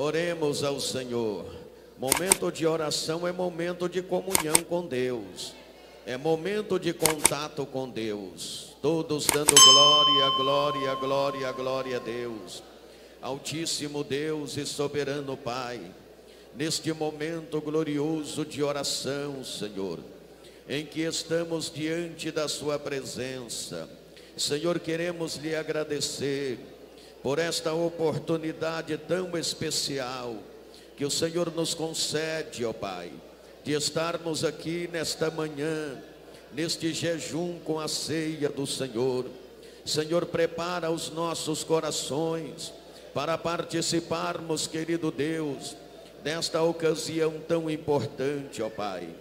Oremos ao Senhor. Momento de oração é momento de comunhão com Deus. É momento de contato com Deus. Todos dando glória, glória, glória, glória a Deus. Altíssimo Deus e soberano Pai, neste momento glorioso de oração, Senhor, em que estamos diante da sua presença, Senhor, queremos lhe agradecer por esta oportunidade tão especial que o Senhor nos concede, ó Pai, de estarmos aqui nesta manhã, neste jejum com a ceia do Senhor. Senhor, prepara os nossos corações para participarmos, querido Deus, nesta ocasião tão importante, ó Pai.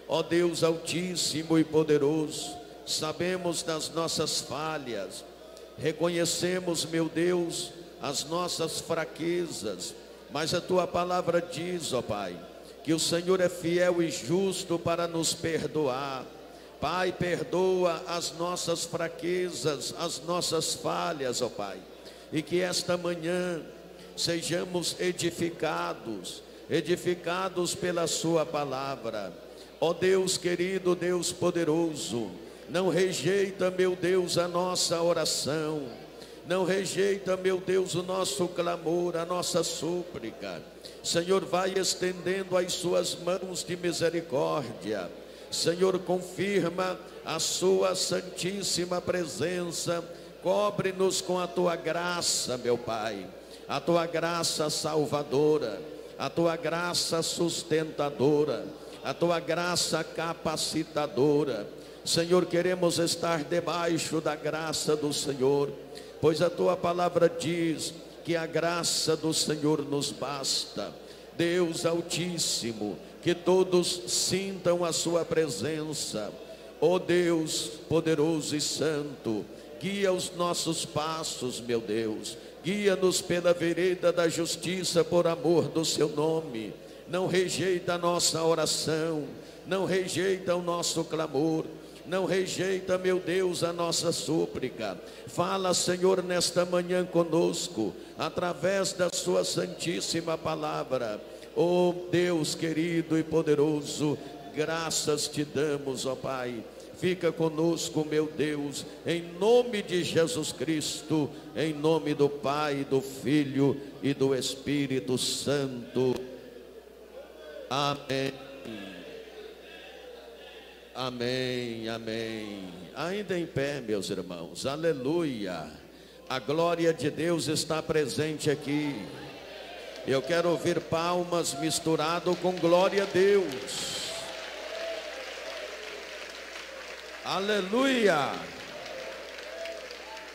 Ó Deus altíssimo e poderoso, sabemos das nossas falhas, reconhecemos, meu Deus, as nossas fraquezas, mas a Tua palavra diz, ó Pai, que o Senhor é fiel e justo para nos perdoar. Pai, perdoa as nossas fraquezas, as nossas falhas, ó Pai, e que esta manhã sejamos edificados pela Sua palavra. Ó Deus querido, Deus poderoso, não rejeita, meu Deus, a nossa oração, não rejeita, meu Deus, o nosso clamor, a nossa súplica. Senhor, vai estendendo as suas mãos de misericórdia. Senhor, confirma a sua santíssima presença, cobre-nos com a tua graça, meu Pai, a tua graça salvadora, a tua graça sustentadora, a tua graça capacitadora. Senhor, queremos estar debaixo da graça do Senhor, pois a tua palavra diz que a graça do Senhor nos basta. Deus altíssimo, que todos sintam a sua presença. Ó Deus poderoso e santo, guia os nossos passos, meu Deus, guia-nos pela vereda da justiça por amor do seu nome. Não rejeita a nossa oração, não rejeita o nosso clamor, não rejeita, meu Deus, a nossa súplica. Fala, Senhor, nesta manhã conosco, através da sua santíssima palavra. Ó Deus querido e poderoso, graças te damos, ó Pai. Fica conosco, meu Deus, em nome de Jesus Cristo, em nome do Pai, do Filho e do Espírito Santo. Amém. Amém, amém. Ainda em pé, meus irmãos, aleluia. A glória de Deus está presente aqui. Eu quero ouvir palmas misturado com glória a Deus. Aleluia.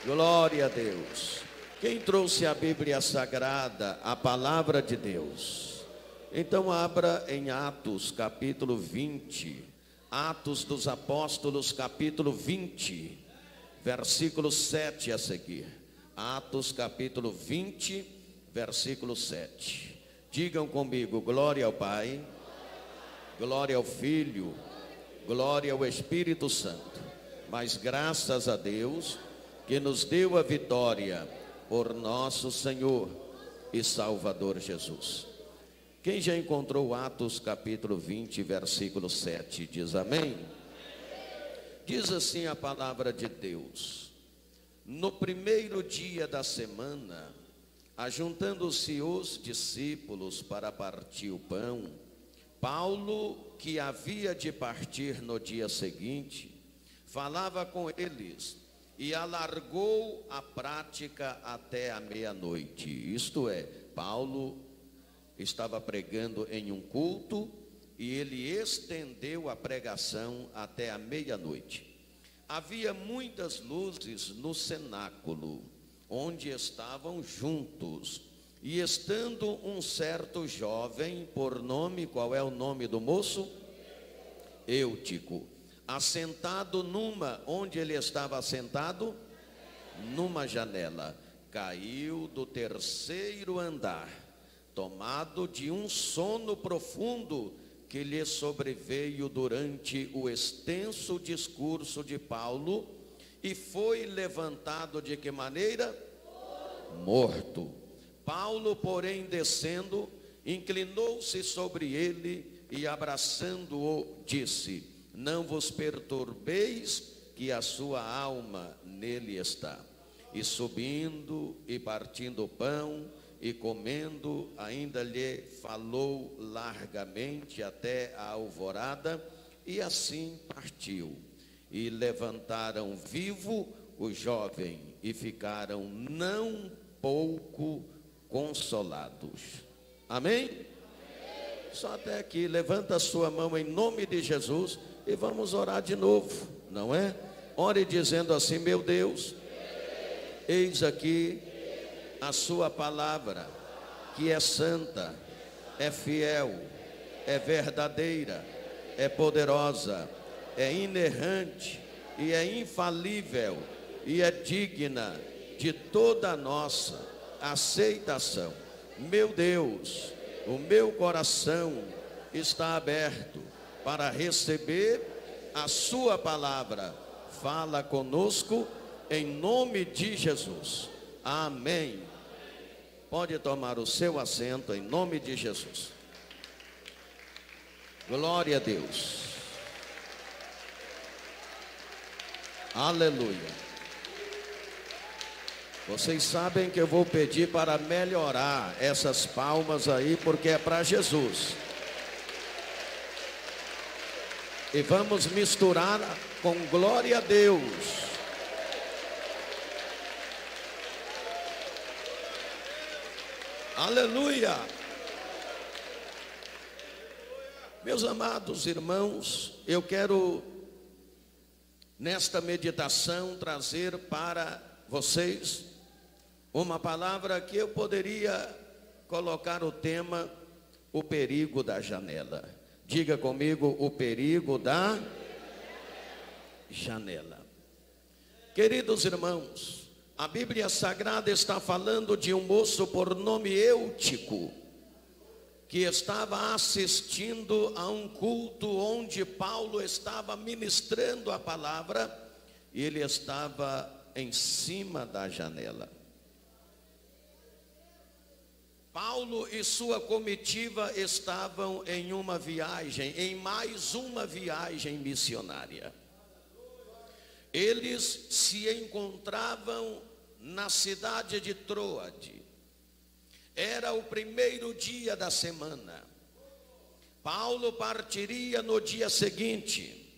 Glória a Deus. Quem trouxe a Bíblia Sagrada, a palavra de Deus? Então abra em Atos capítulo 20. Atos dos Apóstolos, capítulo 20, versículo 7 a seguir. Atos, capítulo 20, versículo 7. Digam comigo: glória ao Pai, glória ao Filho, glória ao Espírito Santo. Mas graças a Deus que nos deu a vitória por nosso Senhor e Salvador Jesus. Quem já encontrou Atos capítulo 20, versículo 7, diz amém? Diz assim a palavra de Deus: no primeiro dia da semana, ajuntando-se os discípulos para partir o pão, Paulo, que havia de partir no dia seguinte, falava com eles e alargou a prática até a meia-noite. Isto é, Paulo estava pregando em um culto e ele estendeu a pregação até a meia-noite. Havia muitas luzes no cenáculo, onde estavam juntos, e estando um certo jovem, por nome, qual é o nome do moço? Eutico, assentado onde ele estava assentado? Numa janela, caiu do terceiro andar, tomado de um sono profundo que lhe sobreveio durante o extenso discurso de Paulo, e foi levantado de que maneira? Morto. Paulo, porém, descendo, inclinou-se sobre ele e, abraçando-o, disse: não vos perturbeis, que a sua alma nele está. E subindo e partindo o pão e comendo, ainda lhe falou largamente até a alvorada, e assim partiu. E levantaram vivo o jovem e ficaram não pouco consolados. Amém? Só até aqui. Levanta a sua mão em nome de Jesus e vamos orar de novo, não é? Ore dizendo assim: meu Deus, eis aqui a sua palavra, que é santa, é fiel, é verdadeira, é poderosa, é inerrante e é infalível e é digna de toda a nossa aceitação. Meu Deus, o meu coração está aberto para receber a sua palavra. Fala conosco em nome de Jesus. Amém. Pode tomar o seu assento em nome de Jesus. Glória a Deus. Aleluia. Vocês sabem que eu vou pedir para melhorar essas palmas aí, porque é para Jesus. E vamos misturar com glória a Deus. Aleluia. Meus amados irmãos, eu quero nesta meditação trazer para vocês uma palavra que eu poderia colocar o tema: o perigo da janela. Diga comigo: o perigo da janela. Queridos irmãos, a Bíblia Sagrada está falando de um moço por nome Eutico, que estava assistindo a um culto onde Paulo estava ministrando a palavra, e ele estava em cima da janela. Paulo e sua comitiva estavam em uma viagem, em mais uma viagem missionária. Eles se encontravam na cidade de Troade. Era o primeiro dia da semana. Paulo partiria no dia seguinte.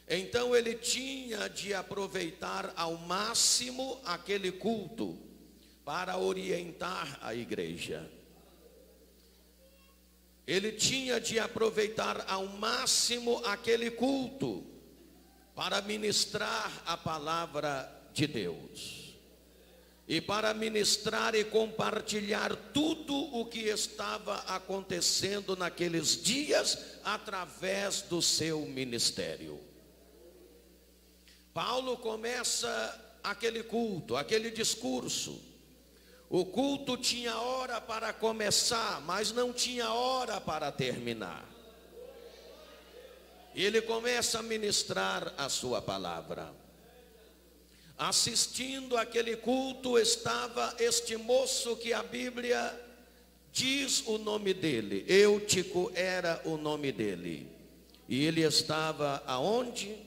Então ele tinha de aproveitar ao máximo aquele culto para orientar a igreja. Ele tinha de aproveitar ao máximo aquele culto para ministrar a palavra de Deus, e para ministrar e compartilhar tudo o que estava acontecendo naqueles dias através do seu ministério. Paulo começa aquele culto, aquele discurso. O culto tinha hora para começar, mas não tinha hora para terminar. Ele começa a ministrar a sua palavra. Assistindo aquele culto estava este moço que a Bíblia diz o nome dele. Eutico era o nome dele. E ele estava aonde?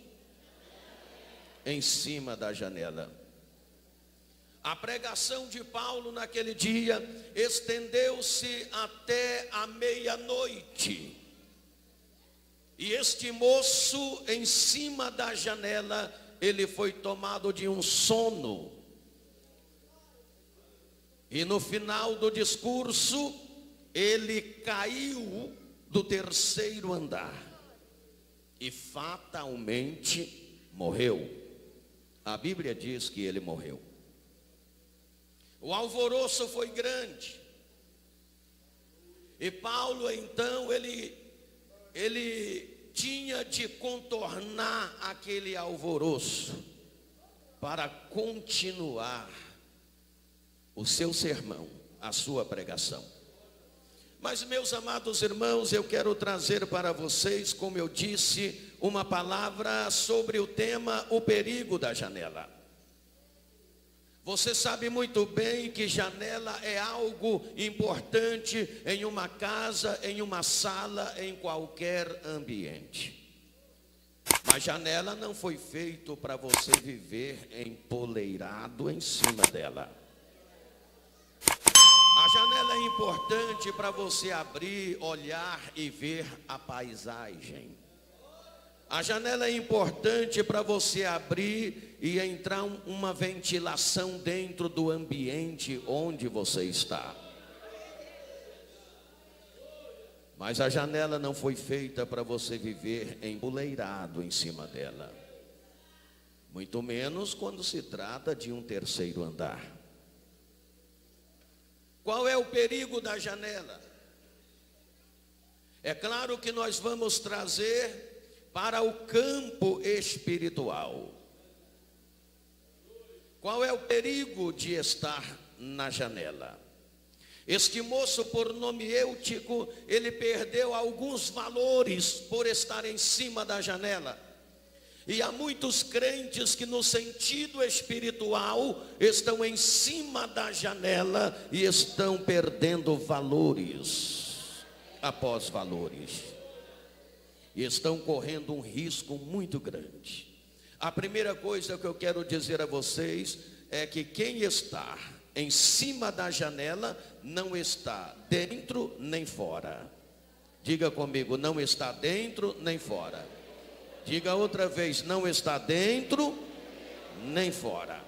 Em cima da janela. A pregação de Paulo naquele dia estendeu-se até a meia-noite. E este moço em cima da janela, ele foi tomado de um sono. E no final do discurso, ele caiu do terceiro andar e fatalmente morreu. A Bíblia diz que ele morreu. O alvoroço foi grande. E Paulo então, ele tinha de contornar aquele alvoroço para continuar o seu sermão, a sua pregação. Mas, meus amados irmãos, eu quero trazer para vocês, como eu disse, uma palavra sobre o tema: o perigo da janela. Você sabe muito bem que janela é algo importante em uma casa, em uma sala, em qualquer ambiente. Mas janela não foi feito para você viver empoleirado em cima dela. A janela é importante para você abrir, olhar e ver a paisagem. A janela é importante para você abrir e entrar uma ventilação dentro do ambiente onde você está. Mas a janela não foi feita para você viver empoleirado em cima dela. Muito menos quando se trata de um terceiro andar. Qual é o perigo da janela? É claro que nós vamos trazer para o campo espiritual. Qual é o perigo de estar na janela? Este moço, por nome Eutico, ele perdeu alguns valores por estar em cima da janela. E há muitos crentes que no sentido espiritual estão em cima da janela e estão perdendo valores após valores. E estão correndo um risco muito grande. A primeira coisa que eu quero dizer a vocês é que quem está em cima da janela não está dentro nem fora. Diga comigo, não está dentro nem fora. Diga outra vez, não está dentro nem fora.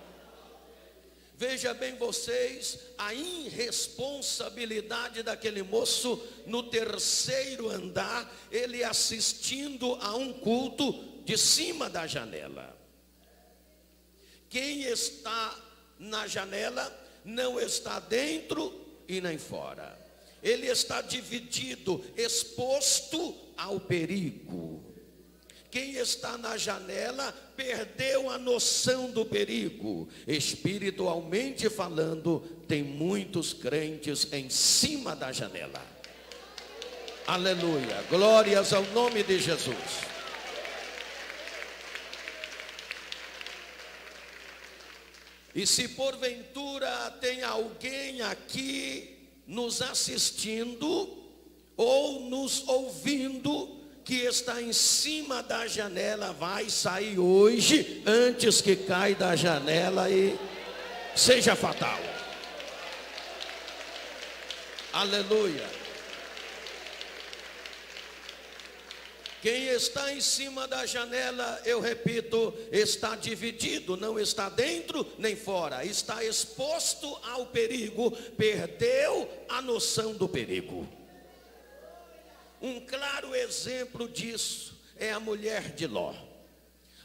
Veja bem vocês a irresponsabilidade daquele moço no terceiro andar, ele assistindo a um culto de cima da janela. Quem está na janela não está dentro e nem fora. Ele está dividido, exposto ao perigo. Quem está na janela perdeu a noção do perigo. Espiritualmente falando, tem muitos crentes em cima da janela. Aleluia, glórias ao nome de Jesus. E se porventura tem alguém aqui nos assistindo ou nos ouvindo que está em cima da janela, vai sair hoje antes que caia da janela e seja fatal. Aleluia. Quem está em cima da janela, eu repito, está dividido, não está dentro nem fora, está exposto ao perigo, perdeu a noção do perigo. Um claro exemplo disso é a mulher de Ló.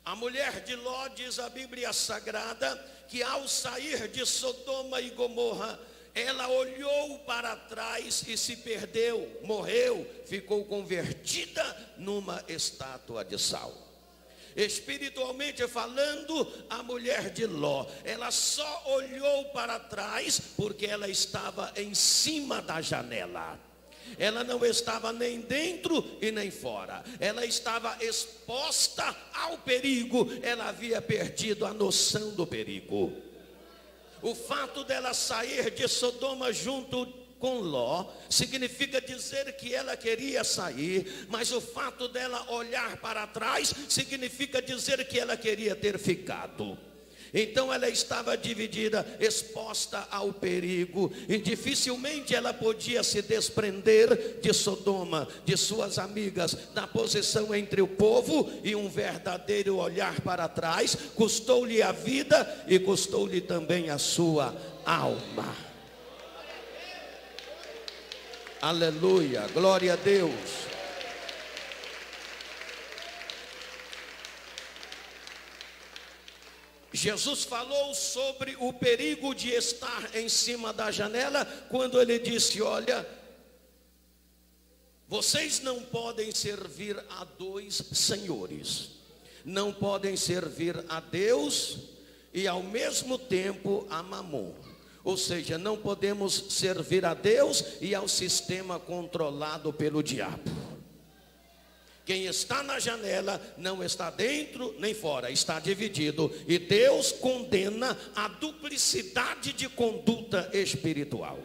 A mulher de Ló, diz a Bíblia Sagrada, que ao sair de Sodoma e Gomorra, ela olhou para trás e se perdeu, morreu, ficou convertida numa estátua de sal. Espiritualmente falando, a mulher de Ló, ela só olhou para trás porque ela estava em cima da janela. Ela não estava nem dentro e nem fora. Ela estava exposta ao perigo. Ela havia perdido a noção do perigo. O fato dela sair de Sodoma junto com Ló significa dizer que ela queria sair, mas o fato dela olhar para trás significa dizer que ela queria ter ficado. Então ela estava dividida, exposta ao perigo, e dificilmente ela podia se desprender de Sodoma, de suas amigas, da posição entre o povo e um verdadeiro olhar para trás. Custou-lhe a vida e custou-lhe também a sua alma. Aleluia, glória a Deus. Jesus falou sobre o perigo de estar em cima da janela, quando ele disse: olha, vocês não podem servir a dois senhores, não podem servir a Deus e ao mesmo tempo a Mamon. Ou seja, não podemos servir a Deus e ao sistema controlado pelo diabo. Quem está na janela não está dentro nem fora, está dividido. E Deus condena a duplicidade de conduta espiritual.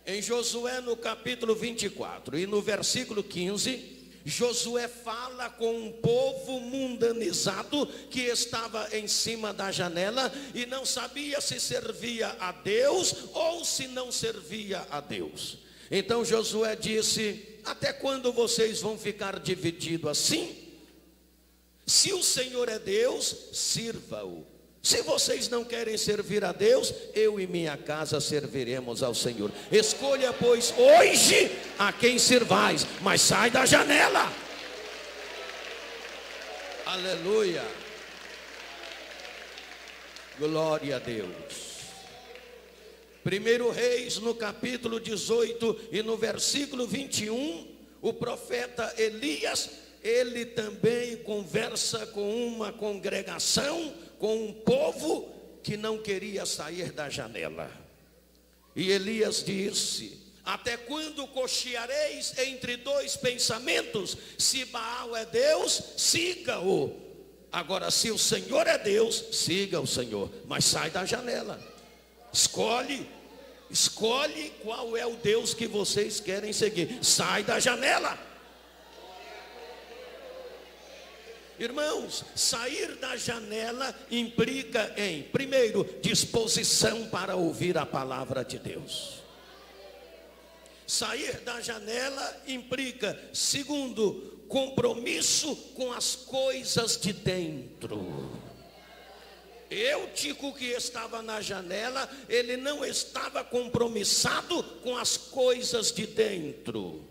Em Josué, no capítulo 24 e no versículo 15, Josué fala com um povo mundanizado que estava em cima da janela e não sabia se servia a Deus ou se não servia a Deus. Então Josué disse: até quando vocês vão ficar divididos assim? Se o Senhor é Deus, sirva-o. Se vocês não querem servir a Deus, eu e minha casa serviremos ao Senhor. Escolha, pois, hoje a quem servais, mas sai da janela. Aleluia. Glória a Deus. 1 Reis, no capítulo 18 e no versículo 21, o profeta Elias, ele também conversa com uma congregação, com um povo que não queria sair da janela. E Elias disse: até quando cocheareis entre dois pensamentos? Se Baal é Deus, siga-o. Agora, se o Senhor é Deus, siga o Senhor, mas sai da janela. Escolhe qual é o Deus que vocês querem seguir. Sai da janela. Irmãos, sair da janela implica em, primeiro, disposição para ouvir a palavra de Deus. Sair da janela implica, segundo, compromisso com as coisas de dentro. Eutico, que estava na janela, ele não estava compromissado com as coisas de dentro.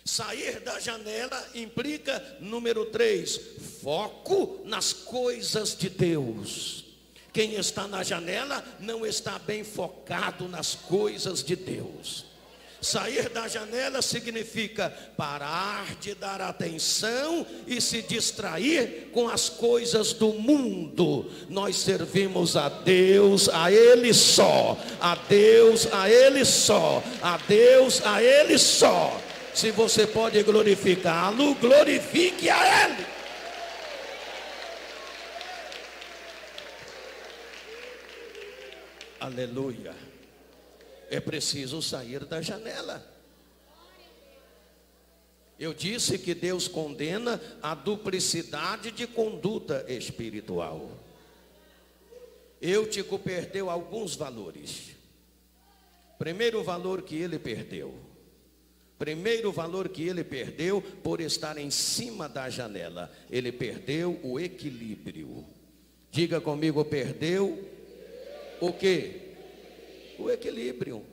Sair da janela implica, número 3, foco nas coisas de Deus. Quem está na janela não está bem focado nas coisas de Deus. Sair da janela significa parar de dar atenção e se distrair com as coisas do mundo. Nós servimos a Deus, a Ele só. A Deus, a Ele só. A Deus, a Ele só. Se você pode glorificá-lo, glorifique a Ele. Aleluia. É preciso sair da janela. Eu disse que Deus condena a duplicidade de conduta espiritual. Eutico perdeu alguns valores. Primeiro valor que ele perdeu. Primeiro valor que ele perdeu por estar em cima da janela. Ele perdeu o equilíbrio. Diga comigo, perdeu o quê? O equilíbrio.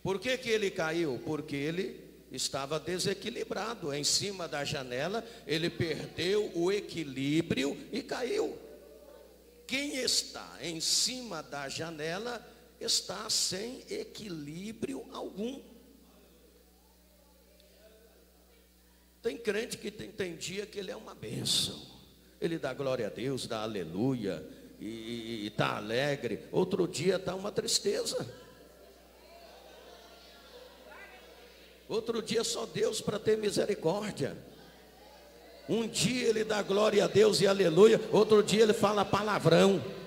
Por que que ele caiu? Porque ele estava desequilibrado em cima da janela. Ele perdeu o equilíbrio e caiu. Quem está em cima da janela está sem equilíbrio algum. Tem crente que tem dia que ele é uma bênção. Ele dá glória a Deus, dá aleluia e está alegre. Outro dia está uma tristeza. Outro dia só Deus para ter misericórdia. Um dia ele dá glória a Deus e aleluia. Outro dia ele fala palavrão.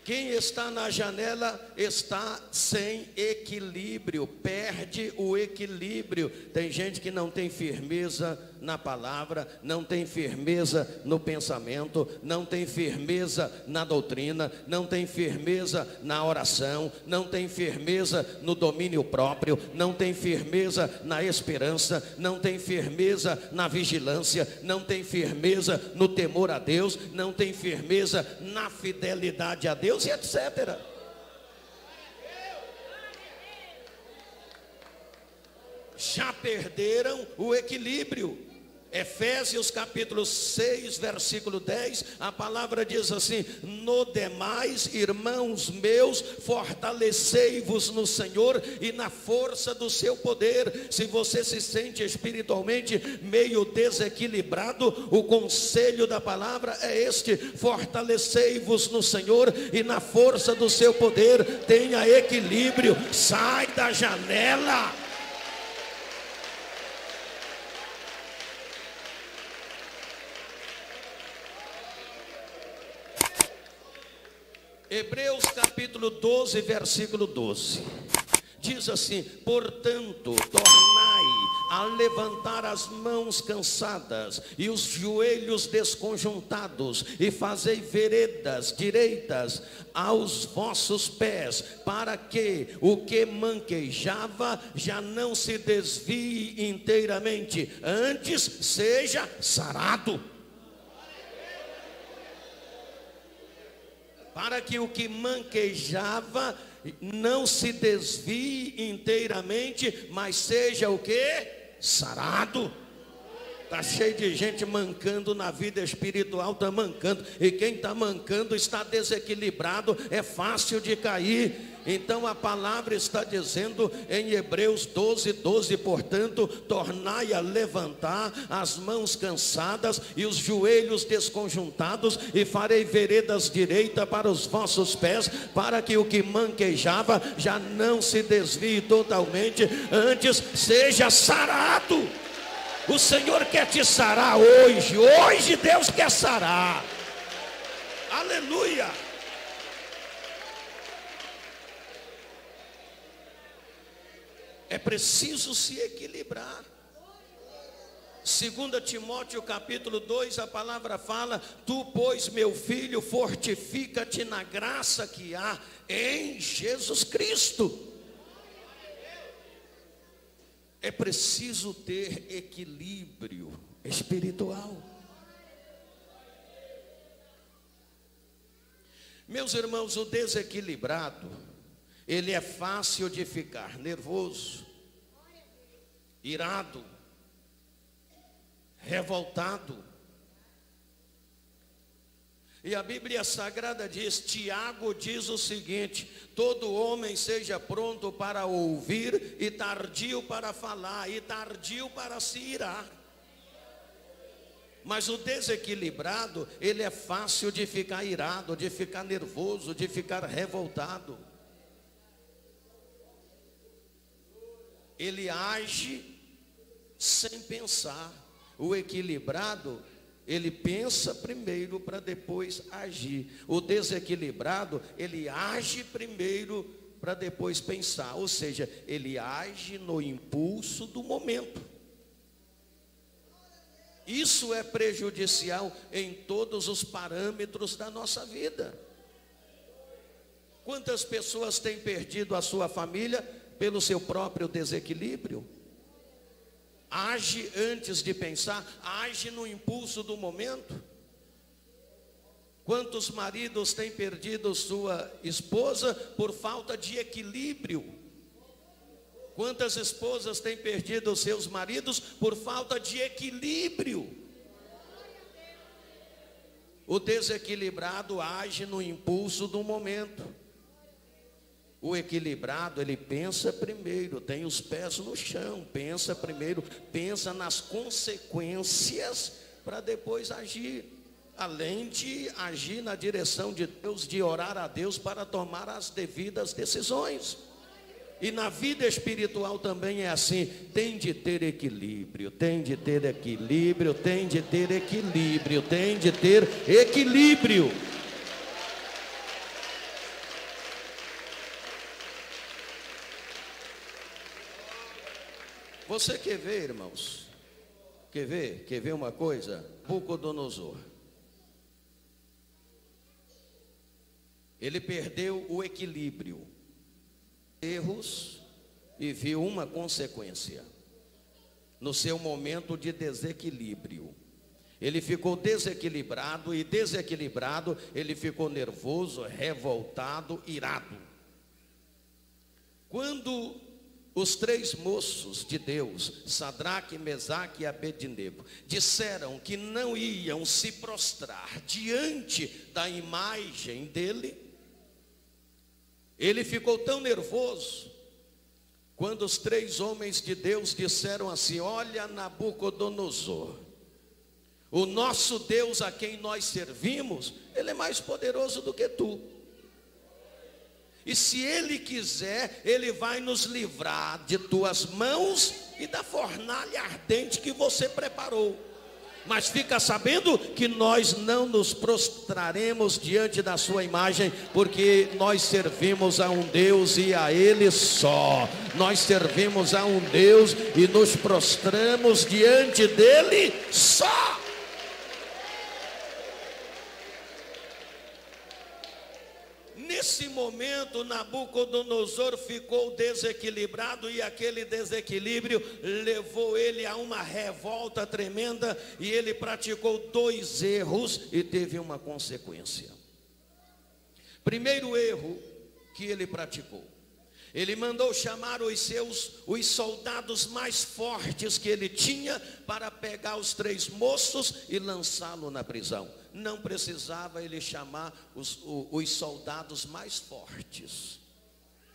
Quem está na janela está sem equilíbrio, perde o equilíbrio. Tem gente que não tem firmeza na palavra, não tem firmeza no pensamento, não tem firmeza na doutrina, não tem firmeza na oração, não tem firmeza no domínio próprio, não tem firmeza na esperança, não tem firmeza na vigilância, não tem firmeza no temor a Deus, não tem firmeza na fidelidade a Deus, e etc. Já perderam o equilíbrio. Efésios capítulo 6, versículo 10, a palavra diz assim: no demais, irmãos meus, fortalecei-vos no Senhor e na força do seu poder. Se você se sente espiritualmente meio desequilibrado, o conselho da palavra é este: fortalecei-vos no Senhor e na força do seu poder. Tenha equilíbrio, sai da janela. Hebreus capítulo 12, versículo 12, diz assim: portanto, tornai a levantar as mãos cansadas e os joelhos desconjuntados, e fazei veredas direitas aos vossos pés, para que o que manquejava já não se desvie inteiramente, antes seja sarado. Para que o que manquejava não se desvie inteiramente, mas seja o que? Sarado. Está cheio de gente mancando na vida espiritual, está mancando. E quem está mancando está desequilibrado, é fácil de cair. Então a palavra está dizendo em Hebreus 12, 12: portanto, tornai a levantar as mãos cansadas e os joelhos desconjuntados, e farei veredas direitas para os vossos pés, para que o que manquejava já não se desvie totalmente, antes seja sarado. O Senhor quer te sarar hoje. Hoje Deus quer sarar. Aleluia. É preciso se equilibrar. 2 Timóteo capítulo 2, a palavra fala: tu, pois, meu filho, fortifica-te na graça que há em Jesus Cristo. É preciso ter equilíbrio espiritual. Meus irmãos, o desequilibrado, ele é fácil de ficar nervoso, irado, revoltado. E a Bíblia Sagrada diz, Tiago diz o seguinte: todo homem seja pronto para ouvir e tardio para falar e tardio para se irar. Mas o desequilibrado, ele é fácil de ficar irado, de ficar nervoso, de ficar revoltado. Ele age sem pensar. O equilibrado, ele pensa primeiro para depois agir. O desequilibrado, ele age primeiro para depois pensar. Ou seja, ele age no impulso do momento. Isso é prejudicial em todos os parâmetros da nossa vida. Quantas pessoas têm perdido a sua família pelo seu próprio desequilíbrio? Age antes de pensar, age no impulso do momento. Quantos maridos têm perdido sua esposa por falta de equilíbrio? Quantas esposas têm perdido seus maridos por falta de equilíbrio? O desequilibrado age no impulso do momento. O equilibrado, ele pensa primeiro, tem os pés no chão, pensa primeiro, pensa nas consequências para depois agir. Além de agir na direção de Deus, de orar a Deus para tomar as devidas decisões. E na vida espiritual também é assim, tem de ter equilíbrio, tem de ter equilíbrio, tem de ter equilíbrio, tem de ter equilíbrio. Você quer ver, irmãos? Quer ver? Quer ver uma coisa? Nabucodonosor. Ele perdeu o equilíbrio, erros, e viu uma consequência. No seu momento de desequilíbrio, ele ficou desequilibrado, e desequilibrado, ele ficou nervoso, revoltado, irado. Quando Os três moços de Deus, Sadraque, Mesaque e Abednego, disseram que não iam se prostrar diante da imagem dele. Ele ficou tão nervoso quando os três homens de Deus disseram assim: olha, Nabucodonosor, o nosso Deus a quem nós servimos, ele é mais poderoso do que tu. E se ele quiser, ele vai nos livrar de tuas mãos e da fornalha ardente que você preparou. Mas fica sabendo que nós não nos prostraremos diante da sua imagem, porque nós servimos a um Deus e a Ele só. Nós servimos a um Deus e nos prostramos diante dele só. Nesse momento, Nabucodonosor ficou desequilibrado, e aquele desequilíbrio levou ele a uma revolta tremenda, e ele praticou dois erros e teve uma consequência. Primeiro erro que ele praticou: ele mandou chamar os soldados mais fortes que ele tinha para pegar os três moços e lançá-lo na prisão. Não precisava ele chamar os soldados mais fortes.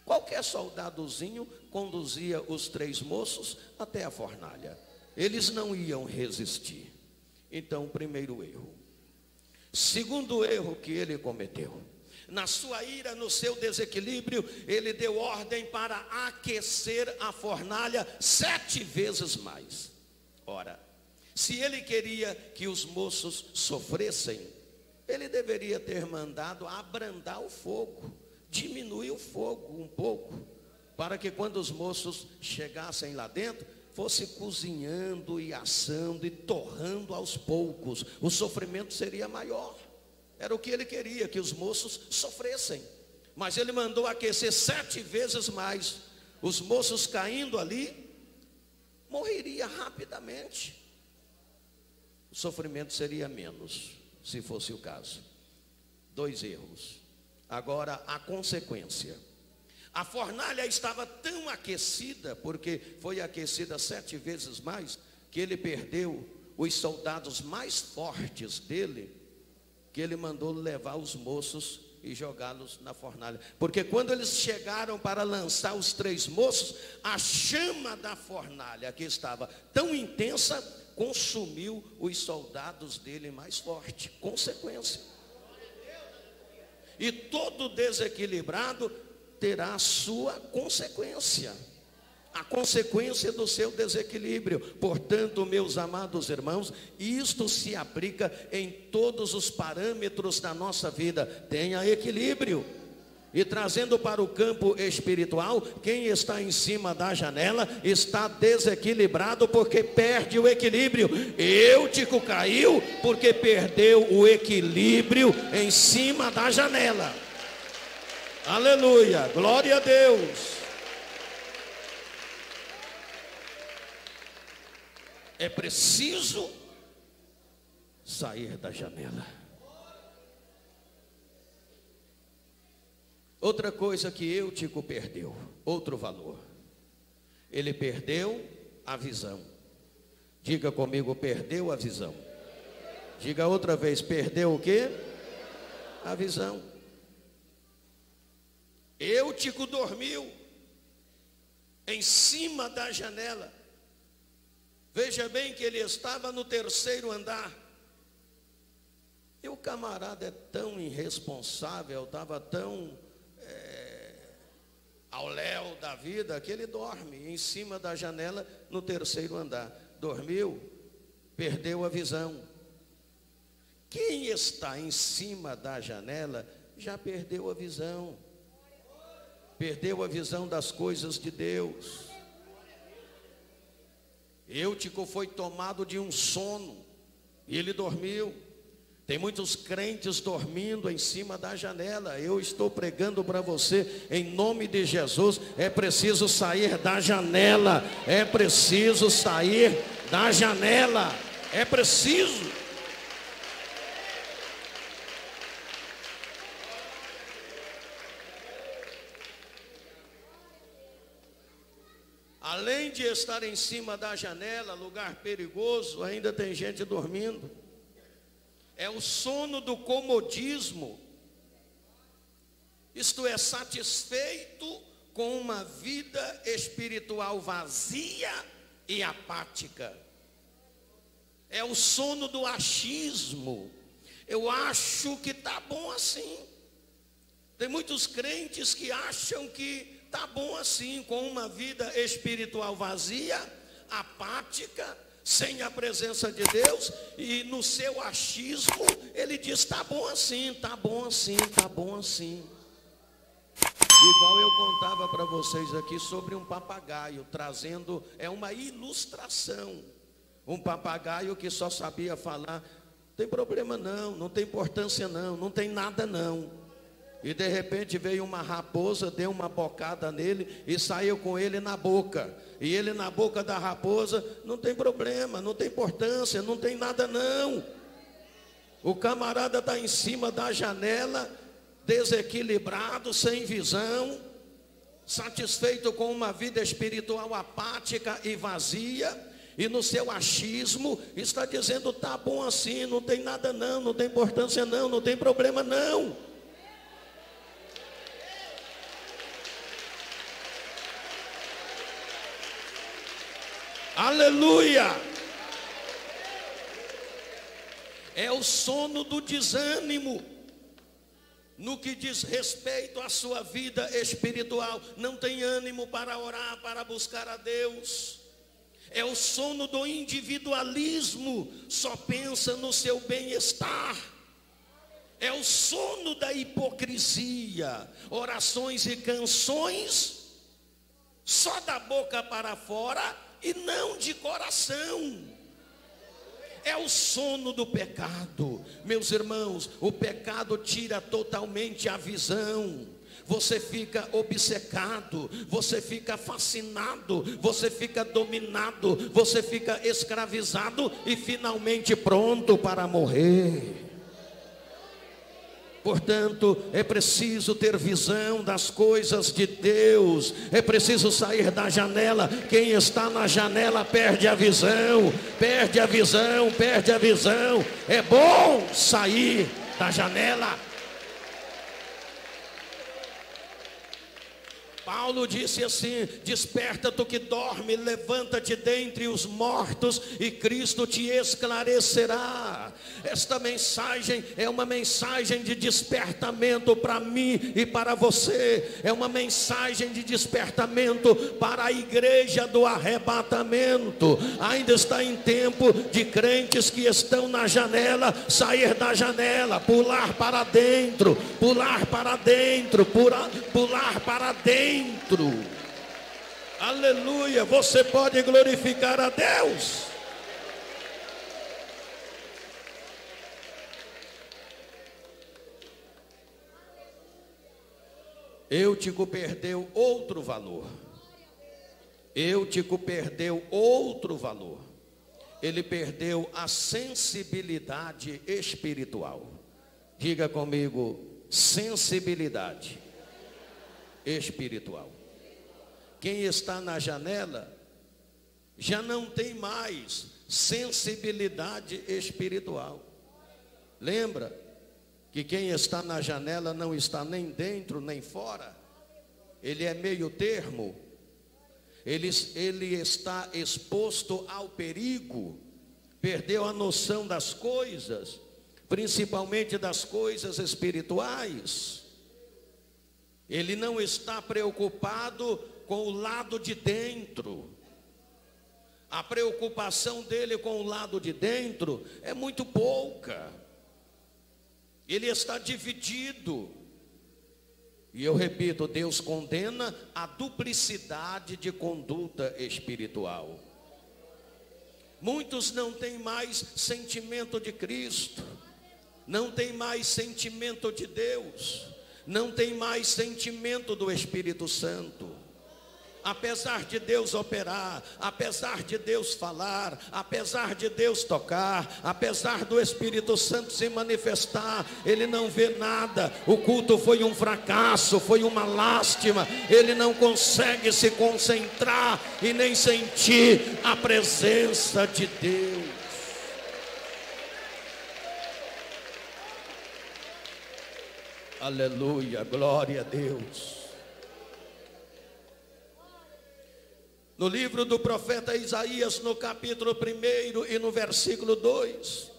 Qualquer soldadozinho conduzia os três moços até a fornalha. Eles não iam resistir. Então, primeiro erro. Segundo erro que ele cometeu: na sua ira, no seu desequilíbrio, ele deu ordem para aquecer a fornalha 7 vezes mais. Ora, se ele queria que os moços sofressem, ele deveria ter mandado abrandar o fogo, diminuir o fogo um pouco, para que quando os moços chegassem lá dentro, fosse cozinhando e assando e torrando aos poucos. O sofrimento seria maior. Era o que ele queria, que os moços sofressem. Mas ele mandou aquecer 7 vezes mais. Os moços caindo ali, morreria rapidamente. O sofrimento seria menos, se fosse o caso. 2 erros. Agora, a consequência: a fornalha estava tão aquecida, porque foi aquecida 7 vezes mais, que ele perdeu os soldados mais fortes dele, que ele mandou levar os moços e jogá-los na fornalha. Porque quando eles chegaram para lançar os 3 moços, a chama da fornalha, que estava tão intensa, consumiu os soldados dele mais forte. Consequência. E todo desequilibrado terá a sua consequência. A consequência do seu desequilíbrio. Portanto, meus amados irmãos, isto se aplica em todos os parâmetros da nossa vida. Tenha equilíbrio. E trazendo para o campo espiritual, quem está em cima da janela está desequilibrado porque perde o equilíbrio. Eutico caiu porque perdeu o equilíbrio em cima da janela. Aleluia, glória a Deus. É preciso sair da janela. Outra coisa que Eutico perdeu, outro valor. Ele perdeu a visão. Diga comigo: perdeu a visão. Diga outra vez: perdeu o quê? A visão. Eutico dormiu em cima da janela. Veja bem que ele estava no 3º andar. E o camarada é tão irresponsável, estava tão ao léu da vida, que ele dorme em cima da janela no 3º andar. Dormiu, perdeu a visão. Quem está em cima da janela já perdeu a visão. Perdeu a visão das coisas de Deus. Eutico foi tomado de um sono e ele dormiu. Tem muitos crentes dormindo em cima da janela. Eu estou pregando para você, em nome de Jesus, é preciso sair da janela. É preciso sair da janela. É preciso. além de estar em cima da janela, lugar perigoso, ainda tem gente dormindo. É o sono do comodismo. Isto é, satisfeito com uma vida espiritual vazia e apática. É o sono do achismo. Eu acho que está bom assim. Tem muitos crentes que acham que está bom assim, com uma vida espiritual vazia, apática, sem a presença de Deus, e no seu achismo ele diz: está bom assim, está bom assim, está bom assim. Igual eu contava para vocês aqui sobre um papagaio, trazendo, é uma ilustração, um papagaio que só sabia falar: não tem problema não, não tem importância não, não tem nada não. E de repente veio uma raposa, deu uma bocada nele e saiu com ele na boca. E ele na boca da raposa: não tem problema, não tem importância, não tem nada não. O camarada está em cima da janela, desequilibrado, sem visão, satisfeito com uma vida espiritual apática e vazia, e no seu achismo está dizendo: está bom assim, não tem nada não, não tem importância não, não tem problema não. Aleluia! É o sono do desânimo no que diz respeito à sua vida espiritual. Não tem ânimo para orar, para buscar a Deus. É o sono do individualismo, só pensa no seu bem-estar. É o sono da hipocrisia, orações e canções só da boca para fora e não de coração. É o sono do pecado. Meus irmãos, o pecado tira totalmente a visão. Você fica obcecado, você fica fascinado, você fica dominado, você fica escravizado e finalmente pronto para morrer. Portanto, é preciso ter visão das coisas de Deus. É preciso sair da janela. Quem está na janela perde a visão. Perde a visão, perde a visão. É bom sair da janela. Paulo disse assim: desperta tu que dorme, levanta-te dentre os mortos e Cristo te esclarecerá. Esta mensagem é uma mensagem de despertamento para mim e para você. É uma mensagem de despertamento para a igreja do arrebatamento. Ainda está em tempo de crentes que estão na janela, sair da janela, pular para dentro, pular para dentro, pular para dentro. Aleluia, você pode glorificar a Deus. Eutico perdeu outro valor. Eutico perdeu outro valor. Ele perdeu a sensibilidade espiritual. Diga comigo: sensibilidade espiritual. Quem está na janela já não tem mais sensibilidade espiritual. Lembra que quem está na janela não está nem dentro nem fora. Ele é meio termo. Ele está exposto ao perigo. Perdeu a noção das coisas, principalmente das coisas espirituais. Ele não está preocupado com o lado de dentro. A preocupação dele com o lado de dentro é muito pouca. Ele está dividido. E eu repito, Deus condena a duplicidade de conduta espiritual. Muitos não têm mais sentimento de Cristo, não têm mais sentimento de Deus, não tem mais sentimento do Espírito Santo. Apesar de Deus operar, apesar de Deus falar, apesar de Deus tocar, apesar do Espírito Santo se manifestar, ele não vê nada. O culto foi um fracasso, foi uma lástima. Ele não consegue se concentrar e nem sentir a presença de Deus. Aleluia, glória a Deus. No livro do profeta Isaías, no capítulo 1 e no versículo 2,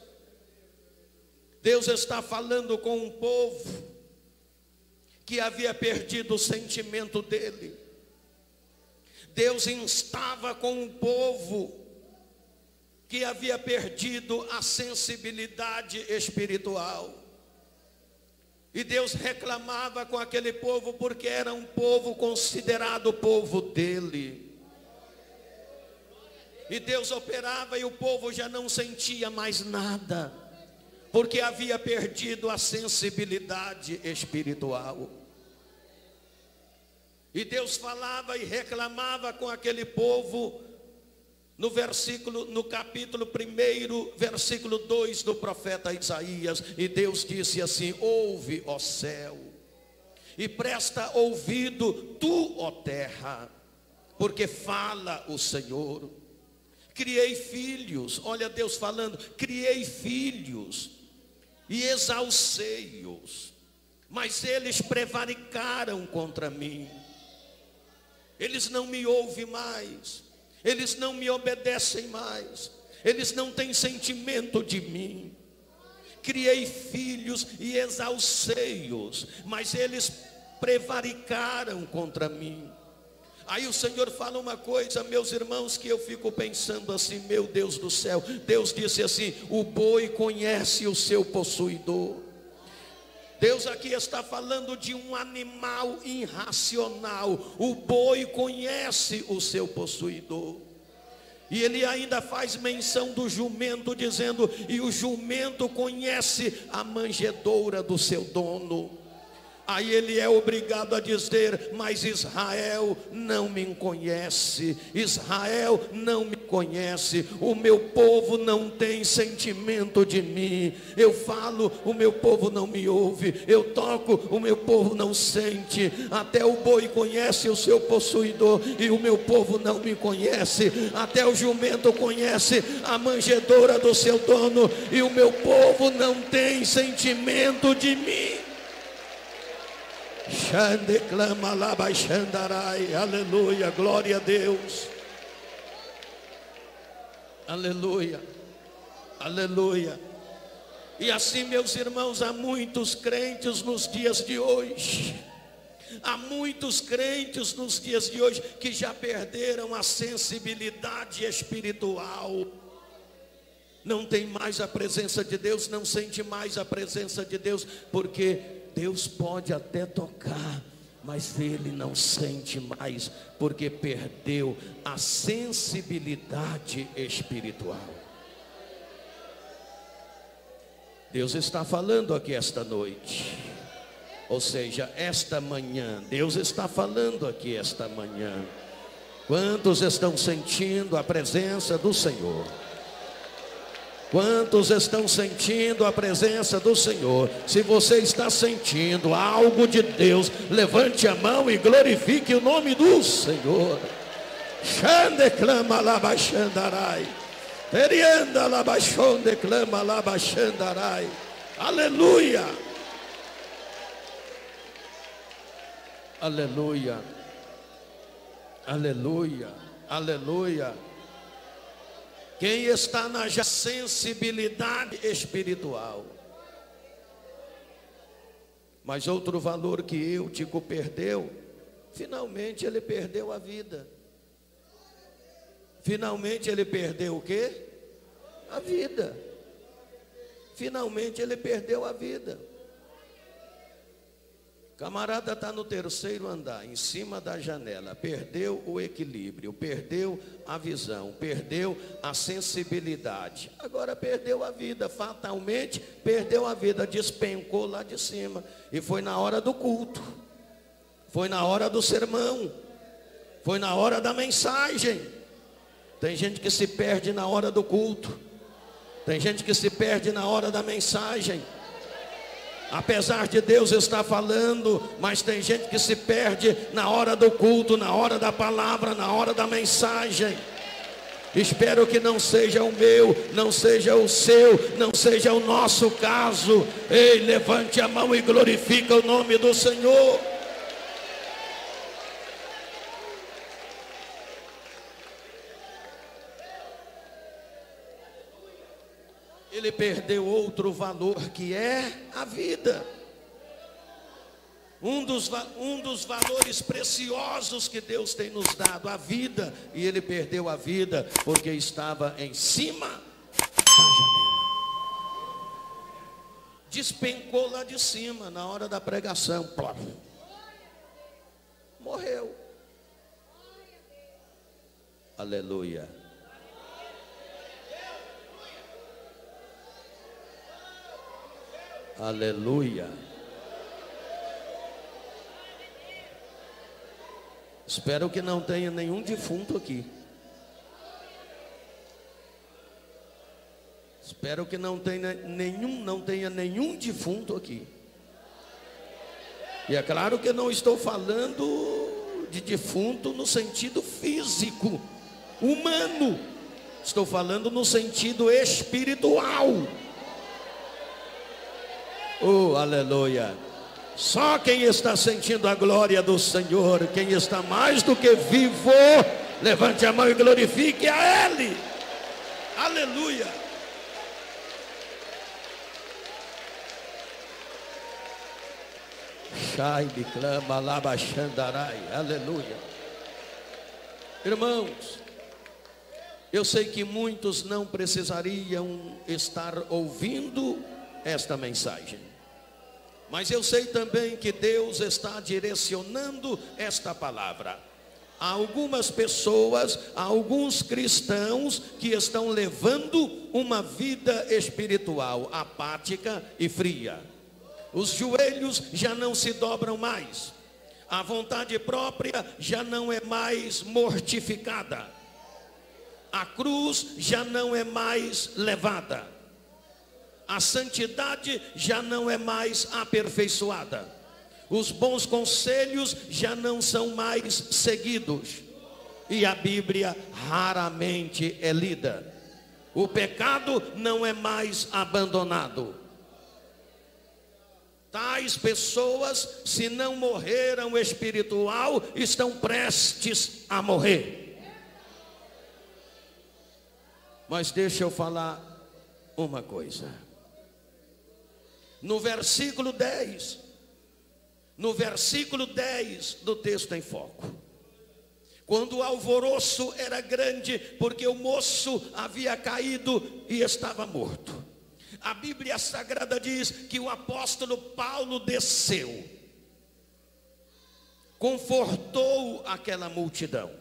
Deus está falando com um povo que havia perdido o sentimento dele. Deus instava com um povo que havia perdido a sensibilidade espiritual. E Deus reclamava com aquele povo porque era um povo considerado povo dele. E Deus operava e o povo já não sentia mais nada, porque havia perdido a sensibilidade espiritual. E Deus falava e reclamava com aquele povo no capítulo 1, versículo 2 do profeta Isaías. E Deus disse assim: ouve, ó céu, e presta ouvido tu, ó terra, porque fala o Senhor. Criei filhos, olha Deus falando, criei filhos e exalcei-os, mas eles prevaricaram contra mim. Eles não me ouvem mais, eles não me obedecem mais, eles não têm sentimento de mim. Criei filhos e exalcei-os, mas eles prevaricaram contra mim. Aí o Senhor fala uma coisa, meus irmãos, que eu fico pensando assim: meu Deus do céu. Deus disse assim: o boi conhece o seu possuidor. Deus aqui está falando de um animal irracional. O boi conhece o seu possuidor. E ele ainda faz menção do jumento, dizendo: e o jumento conhece a manjedoura do seu dono. Aí ele é obrigado a dizer: mas Israel não me conhece, Israel não me conhece, o meu povo não tem sentimento de mim. Eu falo, o meu povo não me ouve, eu toco, o meu povo não sente. Até o boi conhece o seu possuidor e o meu povo não me conhece. Até o jumento conhece a manjedoura do seu dono e o meu povo não tem sentimento de mim. Xande clama lá baixandarai, aleluia, glória a Deus, aleluia, aleluia. E assim, meus irmãos, há muitos crentes nos dias de hoje, há muitos crentes nos dias de hoje que já perderam a sensibilidade espiritual. Não tem mais a presença de Deus, não sente mais a presença de Deus, porque Deus pode até tocar, mas ele não sente mais, porque perdeu a sensibilidade espiritual. Deus está falando aqui esta noite, ou seja, esta manhã. Deus está falando aqui esta manhã. Quantos estão sentindo a presença do Senhor? Quantos estão sentindo a presença do Senhor? Se você está sentindo algo de Deus, levante a mão e glorifique o nome do Senhor. Xande clama lá baixandarai, terianda lá baixonde clama lá baixandarai, aleluia, aleluia, aleluia, aleluia. Quem está na sensibilidade espiritual. Mas outro valor que Eutico perdeu, finalmente ele perdeu a vida. Finalmente ele perdeu o quê? A vida. Finalmente ele perdeu a vida. Camarada está no terceiro andar, em cima da janela, perdeu o equilíbrio, perdeu a visão, perdeu a sensibilidade, agora perdeu a vida, fatalmente perdeu a vida, despencou lá de cima. E foi na hora do culto, foi na hora do sermão, Foi na hora da mensagem. Tem gente que se perde na hora do culto. Tem gente que se perde na hora da mensagem. Apesar de Deus estar falando, mas tem gente que se perde na hora do culto, na hora da palavra, na hora da mensagem. Espero que não seja o meu, não seja o seu, não seja o nosso caso. Ei, levante a mão e glorifica o nome do Senhor. Ele perdeu outro valor, que é a vida. Um dos valores preciosos que Deus tem nos dado, a vida. E ele perdeu a vida porque estava em cima da janela. Despencou lá de cima na hora da pregação. Plof. Morreu. Aleluia. Aleluia. Espero que não tenha nenhum defunto aqui. Espero que não tenha nenhum defunto aqui. E é claro que eu não estou falando de defunto no sentido físico, humano. Estou falando no sentido espiritual. Oh, aleluia. Só quem está sentindo a glória do Senhor, quem está mais do que vivo, levante a mão e glorifique a Ele. Aleluia. Shai me clama labaxandarai. Aleluia. Irmãos, eu sei que muitos não precisariam estar ouvindo esta mensagem, mas eu sei também que Deus está direcionando esta palavra a algumas pessoas, a alguns cristãos que estão levando uma vida espiritual apática e fria. Os joelhos já não se dobram mais, a vontade própria já não é mais mortificada, a cruz já não é mais levada, a santidade já não é mais aperfeiçoada, os bons conselhos já não são mais seguidos, e a Bíblia raramente é lida. O pecado não é mais abandonado. Tais pessoas, se não morreram espiritual, estão prestes a morrer. Mas deixa eu falar uma coisa. No versículo 10 do texto em foco, quando o alvoroço era grande, porque o moço havia caído e estava morto, a Bíblia Sagrada diz que o apóstolo Paulo desceu, confortou aquela multidão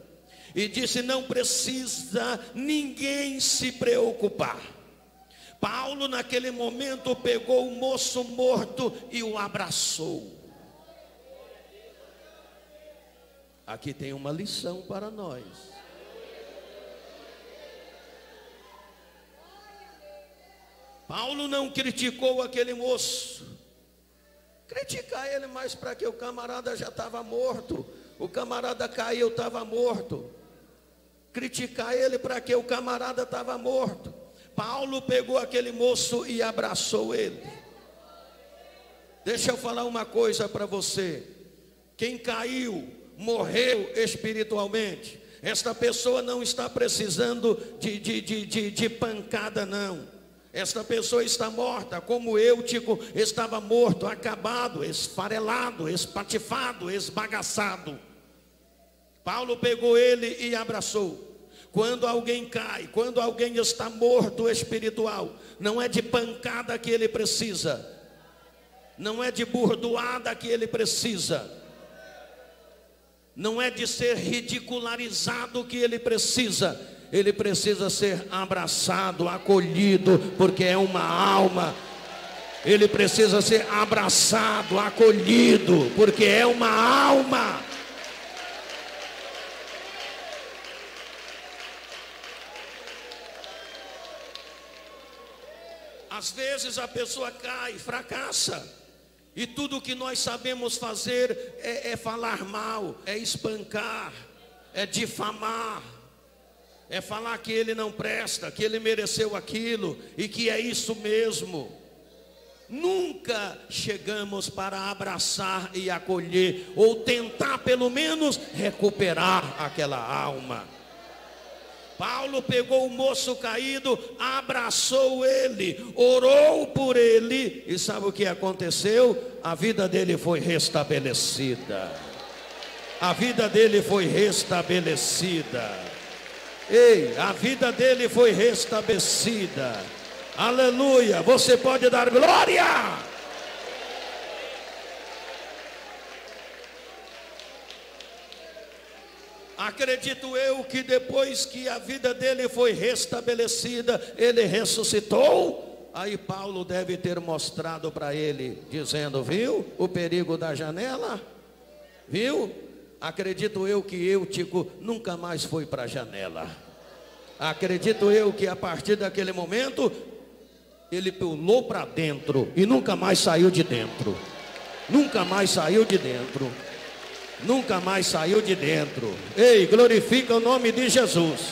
e disse: não precisa ninguém se preocupar. Paulo naquele momento pegou o moço morto e o abraçou. Aqui tem uma lição para nós. Paulo não criticou aquele moço. Criticar ele mais para que o camarada já estava morto. O camarada caiu, estava morto. Criticar ele para que o camarada estava morto. Paulo pegou aquele moço e abraçou ele. Deixa eu falar uma coisa para você. Quem caiu, morreu espiritualmente. Esta pessoa não está precisando de pancada, não. Esta pessoa está morta, como Eutico estava morto, acabado, esfarelado, espatifado, esbagaçado. Paulo pegou ele e abraçou. Quando alguém cai, quando alguém está morto espiritual, não é de pancada que ele precisa, não é de burdoada que ele precisa, não é de ser ridicularizado que ele precisa. Ele precisa ser abraçado, acolhido, porque é uma alma. Ele precisa ser abraçado, acolhido, porque é uma alma. Às vezes a pessoa cai, fracassa. E tudo que nós sabemos fazer é falar mal, é espancar, é difamar, é falar que ele não presta, que ele mereceu aquilo e que é isso mesmo. Nunca chegamos para abraçar e acolher, ou tentar pelo menos recuperar aquela alma. Paulo pegou o moço caído, abraçou ele, orou por ele, e sabe o que aconteceu? A vida dele foi restabelecida. A vida dele foi restabelecida. Ei, a vida dele foi restabelecida. Aleluia, você pode dar glória. Acredito eu que depois que a vida dele foi restabelecida, ele ressuscitou. Aí Paulo deve ter mostrado para ele, dizendo: viu o perigo da janela? Viu? Acredito eu que Eutico nunca mais foi para a janela. Acredito eu que a partir daquele momento, ele pulou para dentro e nunca mais saiu de dentro. Nunca mais saiu de dentro. Nunca mais saiu de dentro. Ei, glorifica o nome de Jesus.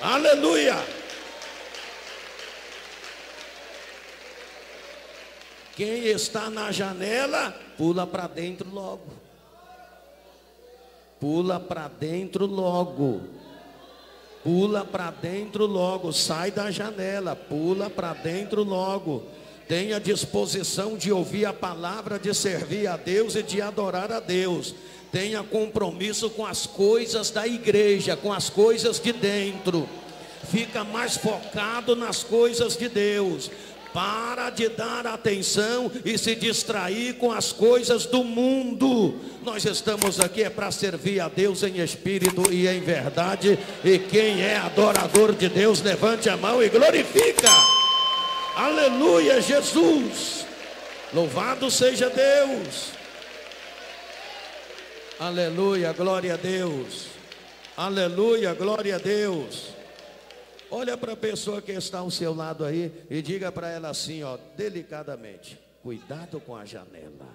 Aleluia. Quem está na janela, pula para dentro logo. Pula para dentro logo. Pula para dentro logo. Sai da janela, pula para dentro logo. Tenha disposição de ouvir a palavra, de servir a Deus e de adorar a Deus. Tenha compromisso com as coisas da igreja, com as coisas de dentro. Fica mais focado nas coisas de Deus. Para de dar atenção e se distrair com as coisas do mundo. Nós estamos aqui para servir a Deus em espírito e em verdade. E quem é adorador de Deus, levante a mão e glorifica. Aleluia, Jesus. Louvado seja Deus. Aleluia, glória a Deus. Aleluia, glória a Deus. Olha para a pessoa que está ao seu lado aí e diga para ela assim, ó, delicadamente: cuidado com a janela.